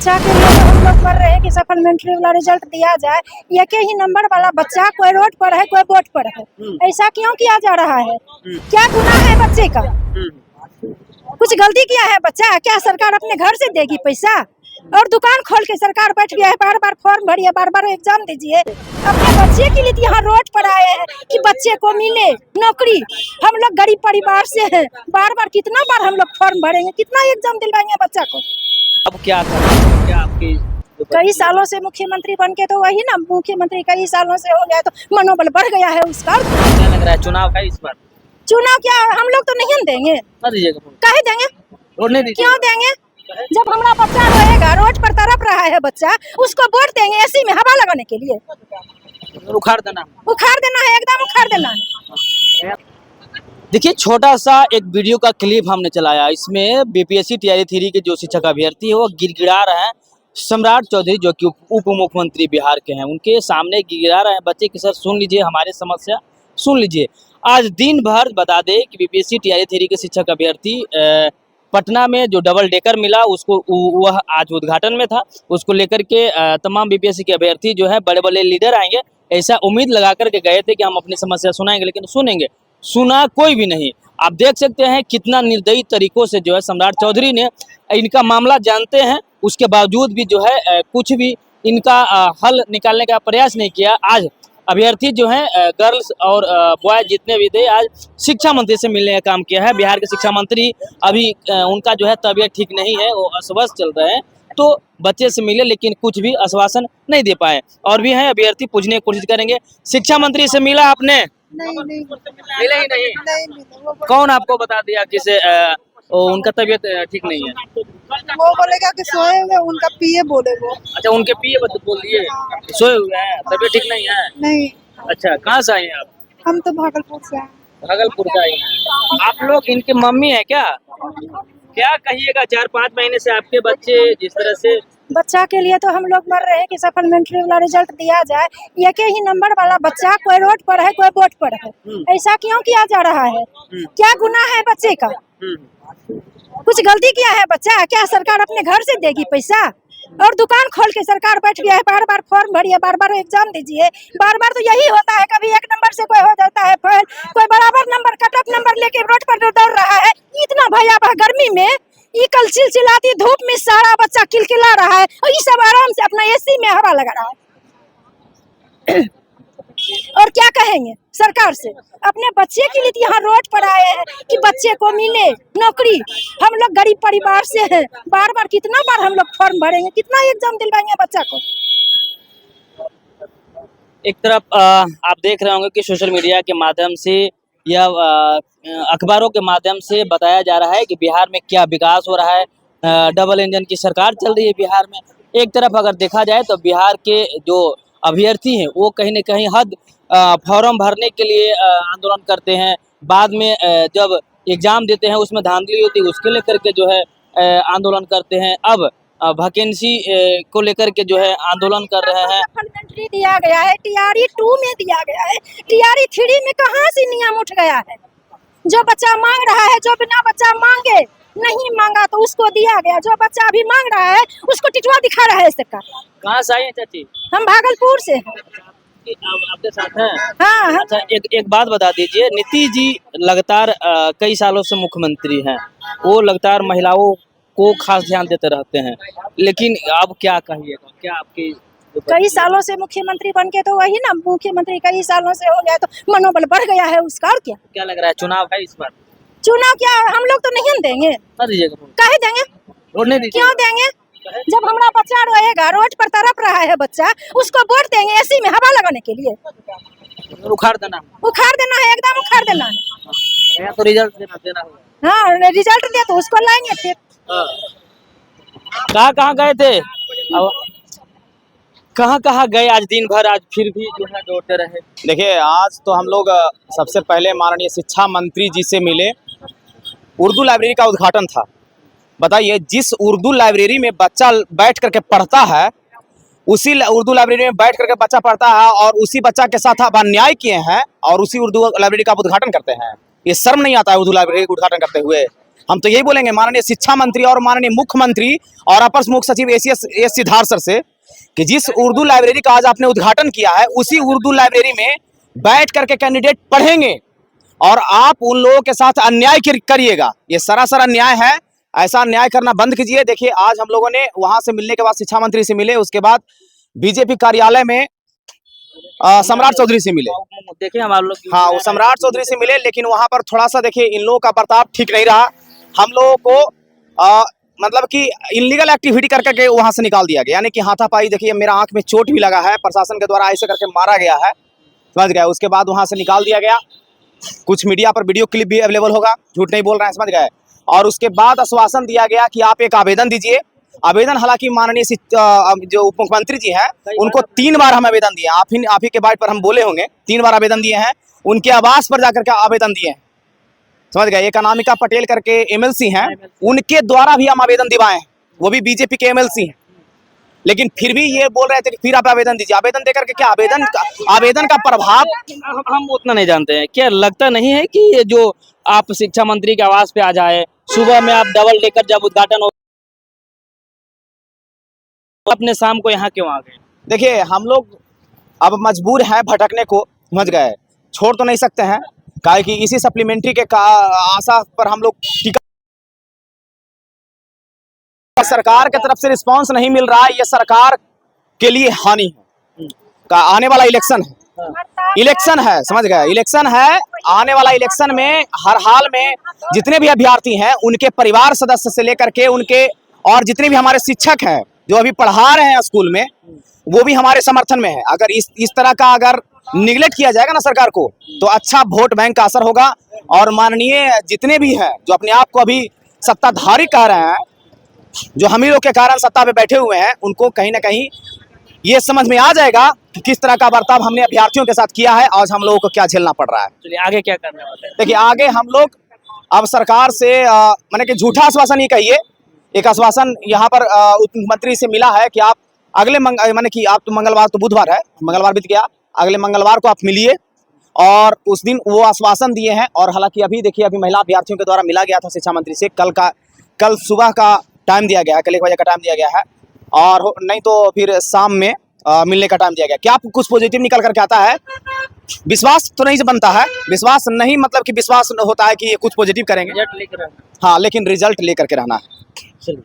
बच्चा के लिए तो हम लोग कर रहे हैं कि सप्लीमेंट्री वाला रिजल्ट दिया जाए। एक ही नंबर वाला बच्चा कोई रोड पर है कोई बोर्ड पर है, ऐसा क्यों किया जा रहा है? क्या गुनाह है बच्चे का? कुछ गलती किया है बच्चा? क्या सरकार अपने घर से देगी पैसा? और दुकान खोल के सरकार बैठ गया है, बार बार फॉर्म भरिए, बार बार एग्जाम दीजिए। अपने बच्चे के लिए यहाँ रोड पर आए हैं कि बच्चे को मिले नौकरी। हम लोग गरीब परिवार से हैं, बार बार कितना बार हम लोग फॉर्म भरेंगे, कितना एग्जाम दिलवाएंगे बच्चा को? अब क्या कर रहे हैं? क्या आपकी कई सालों से मुख्यमंत्री बन के तो वही ना, मुख्यमंत्री कई सालों से हो गया तो मनोबल बढ़ गया है उसका। क्या लग रहा है चुनाव का इस बार? चुनाव क्या हम लोग तो नहीं देंगे, काहे देंगे? क्यों देंगे? जब हमारा बच्चा रहेगा रोड पर तरफ रहा है बच्चा, उसको वोट देंगे एसी में हवा लगाने के लिए? उखाड़ देना है, एकदम उखाड़ देना है। देखिए, छोटा सा एक वीडियो का क्लिप हमने चलाया। इसमें बीपीएससी टीआरई 3 के जो शिक्षक अभ्यर्थी है वो गिड़गिड़ा रहे हैं। सम्राट चौधरी जो कि उप मुख्यमंत्री बिहार के हैं, उनके सामने गिड़गिड़ा रहे हैं बच्चे की। सर सुन लीजिए हमारी समस्या, सुन लीजिए। आज दिन भर बता दें कि बीपीएससी टीआरई 3 के शिक्षक अभ्यर्थी पटना में जो डबल डेकर मिला उसको वह आज उद्घाटन में था। उसको लेकर के तमाम बीपीएससी के अभ्यर्थी जो है बड़े बड़े लीडर आएंगे ऐसा उम्मीद लगा करके गए थे कि हम अपनी समस्या सुनाएंगे, लेकिन सुनेंगे, सुना कोई भी नहीं। आप देख सकते हैं कितना निर्दयी तरीकों से जो है सम्राट चौधरी ने इनका मामला जानते हैं, उसके बावजूद भी जो है कुछ भी इनका हल निकालने का प्रयास नहीं किया। आज अभ्यर्थी जो हैं गर्ल्स और बॉय जितने भी थे, आज शिक्षा मंत्री से मिलने का काम किया है। बिहार के शिक्षा मंत्री अभी उनका जो है तबीयत ठीक नहीं है, वो अस्वस्थ चल रहे हैं, तो बच्चे से मिले लेकिन कुछ भी आश्वासन नहीं दे पाए। और भी हैं अभ्यर्थी, पूछने की कोशिश करेंगे। शिक्षा मंत्री से मिला आपने? नहीं मिला ही नहीं। कौन आपको बता दिया कि उनका तबीयत ठीक नहीं है? वो बोलेगा कि सोए हुए, उनका पीए बोले वो। अच्छा, उनके पीए बोल दिए सोए हुए हैं, तबीयत ठीक नहीं है? नहीं। अच्छा, कहाँ से आए हैं आप? हम तो भागलपुर से हैं। भागलपुर से आई हैं आप लोग? इनके मम्मी है क्या? क्या कहिएगा, 4-5 महीने से आपके बच्चे जिस तरह से बच्चा के लिए तो हम लोग मर रहे हैं कि सप्लीमेंट्री वाला रिजल्ट दिया जाए। एक ही नंबर वाला बच्चा कोई रोड पर है कोई बोर्ड पर है, ऐसा क्यों किया जा रहा है? क्या गुनाह है बच्चे का? कुछ गलती किया है बच्चा? क्या सरकार अपने घर से देगी पैसा? और दुकान खोल के सरकार बैठ गया है, बार बार फॉर्म भरिए, बार बार एग्जाम दीजिए। बार बार तो यही होता है, कभी एक नंबर से कोई हो जाता है फेल, कोई बराबर नंबर कट ऑफ नंबर लेके रोड पर दौड़ रहा है। इतना भयावह गर्मी में, ये कल चिलचिलाती धूप में सारा बच्चा किलकिला रहा है और ये सब आराम से अपना एसी में हवा लगा रहा है। और क्या कहेंगे सरकार से? अपने बच्चे के लिए यहाँ रोड पर आए हैं कि बच्चे को मिले नौकरी। हम लोग गरीब परिवार से हैं, बार बार कितना बार हम लोग फॉर्म भरेंगे, कितना एग्जाम दिलवाएंगे बच्चा को? एक तरफ आप देख रहे होंगे कि सोशल मीडिया के माध्यम से या अखबारों के माध्यम से बताया जा रहा है कि बिहार में क्या विकास हो रहा है। डबल इंजन की सरकार चल रही है बिहार में। एक तरफ अगर देखा जाए तो बिहार के जो अभ्यर्थी हैं वो कहीं न कहीं फॉर्म भरने के लिए आंदोलन करते हैं, बाद में जब एग्जाम देते हैं उसमें धांधली होती है, उसके लेकर के जो है आंदोलन करते हैं। अब वैकेंसी को लेकर के जो है आंदोलन कर रहे हैं। सप्लीमेंट्री दिया गया है, टीआरई 2 में दिया गया है, टीआरई 3 में कहाँ से नियम उठ गया है? जो बच्चा मांग रहा है, जो बिना बच्चा मांगे नहीं मांगा तो उसको दिया गया, जो बच्चा अभी मांग रहा है उसको टिटवा दिखा रहा है सरकार। कहाँ से आई हैं चाची? हम भागलपुर से हैं। आपके साथ हैं? हाँ। अच्छा, एक बात बता दीजिए, नीतीश जी लगातार कई सालों से मुख्यमंत्री हैं, वो लगातार महिलाओं को खास ध्यान देते रहते हैं, लेकिन अब क्या कहिएगा, क्या आपकी कई सालों से मुख्यमंत्री बन के तो वही ना, मुख्यमंत्री कई सालों से हो गया तो मनोबल बढ़ गया है उसका। और क्या लग रहा है चुनाव है इस बार? चुनाव क्या हम लोग तो नहीं देंगे, काहे देंगे? क्यों देंगे? जब हमारा बच्चा रहेगा रोड पर तरफ रहा है बच्चा, उसको वोट देंगे एसी में हवा लगाने के लिए? उखाड़ देना है, एकदम उखाड़ देना है। तो रिजल्ट देना होगा। हाँ, रिजल्ट दे तो उसको लाएंगे फिर। कहाँ गए थे? कहाँ गए आज दिन भर? आज फिर भी जो है दौड़ते रहे। देखिए, आज तो हम लोग सबसे पहले माननीय शिक्षा मंत्री जी से मिले। उर्दू लाइब्रेरी का उद्घाटन था। बताइए, जिस उर्दू लाइब्रेरी में बच्चा बैठ करके पढ़ता है, उसी उर्दू लाइब्रेरी में बैठ करके बच्चा पढ़ता है और उसी बच्चा के साथ आप अन्याय किए हैं और उसी उर्दू लाइब्रेरी का उद्घाटन करते हैं। ये शर्म नहीं आता है उर्दू लाइब्रेरी का उद्घाटन करते हुए? हम तो यही बोलेंगे माननीय शिक्षा मंत्री और माननीय मुख्यमंत्री और अपर मुख्य सचिव एस सिद्धार्थ सर से कि जिस उर्दू लाइब्रेरी का आज आपने उद्घाटन किया है, उसी उर्दू लाइब्रेरी में बैठ करके कैंडिडेट पढ़ेंगे और आप उन लोगों के साथ अन्याय करिएगा। ये सरासर अन्याय है, ऐसा अन्याय करना बंद कीजिए। देखिए आज हम लोगों ने वहां से मिलने के बाद शिक्षा मंत्री से मिले, उसके बाद बीजेपी कार्यालय में सम्राट चौधरी से मिले। देखिए हमारे लोग, हाँ, वो सम्राट चौधरी से मिले, लेकिन वहां पर थोड़ा सा देखिए इन लोगों का बर्ताव ठीक नहीं रहा। हम लोगों को मतलब कि इनलीगल एक्टिविटी करके वहां से निकाल दिया गया, यानी कि हाथापाई। देखिए मेरा आंख में चोट भी लगा है, प्रशासन के द्वारा ऐसे करके मारा गया है, समझ गए। उसके बाद वहां से निकाल दिया गया। कुछ मीडिया पर वीडियो क्लिप भी अवेलेबल होगा, झूठ नहीं बोल रहे हैं, समझ गए। और उसके बाद आश्वासन दिया गया कि आप एक आवेदन दीजिए। आवेदन हालांकि माननीय जो उप मुख्यमंत्री जी हैं उनको 3 बार हम आवेदन दिए, आप ही के बात पर हम बोले होंगे, 3 बार आवेदन दिए हैं, उनके आवास पर जाकर के आवेदन दिए हैं, समझ गए। एक अनामिका पटेल करके एमएलसी हैं, उनके द्वारा भी हम आवेदन दिवाए हैं, वो भी बीजेपी के एमएलसी हैं, लेकिन फिर भी ये बोल रहे थे कि फिर आप आवेदन दीजिए। आवेदन देकर के क्या आवेदन का प्रभाव हम उतना नहीं जानते हैं। क्या लगता नहीं है कि ये जो आप शिक्षा मंत्री के आवास पे आ जाए, सुबह में आप डबल लेकर जब उद्घाटन हो, अपने शाम को यहाँ क्यों आ गए? देखिए हम लोग अब मजबूर हैं भटकने को, समझ गए, छोड़ तो नहीं सकते हैं, काहे कि इसी सप्लीमेंट्री के आशा पर हम लोग टिका। सरकार की तरफ से रिस्पांस नहीं मिल रहा है, ये सरकार के लिए हानि है। आने वाला इलेक्शन है, समझ गए, इलेक्शन है, आने वाला इलेक्शन में हर हाल में जितने भी अभ्यर्थी हैं उनके परिवार सदस्य से लेकर के उनके और जितने भी हमारे शिक्षक हैं जो अभी पढ़ा रहे हैं स्कूल में, वो भी हमारे समर्थन में है। अगर इस तरह का अगर निगलेक्ट किया जाएगा ना सरकार को, तो अच्छा वोट बैंक का असर होगा। और माननीय जितने भी हैं जो अपने आप को अभी सत्ताधारी कह रहे हैं, जो हम ही लोग के कारण सत्ता पे बैठे हुए हैं, उनको कहीं ना कहीं ये समझ में आ जाएगा कि किस तरह का बर्ताव हमने अभ्यर्थियों के साथ किया है, आज हम लोगों को क्या झेलना पड़ रहा है। चलिए आगे क्या करने वाले हैं? देखिए आगे हम लोग अब सरकार से माने कि झूठा आश्वासन ही कहिए, एक आश्वासन यहाँ पर उप मुख्यमंत्री से मिला है कि आप अगले माने कि आप तो मंगलवार, तो बुधवार है, मंगलवार बीत गया, अगले मंगलवार को आप मिलिए, और उस दिन वो आश्वासन दिए हैं। और हालांकि अभी देखिए अभी महिला अभ्यर्थियों के द्वारा मिला गया था शिक्षा मंत्री से, कल सुबह का टाइम दिया गया है, कल 1 बजे का टाइम दिया गया है, और नहीं तो फिर शाम में मिलने का टाइम दिया गया। क्या कुछ पॉजिटिव निकल करके आता है? विश्वास तो नहीं बनता है, विश्वास नहीं मतलब कि विश्वास होता है कि ये कुछ पॉजिटिव करेंगे, रिजल्ट लेकर आना। हाँ, लेकिन रिजल्ट लेकर के रहना है। चलिए।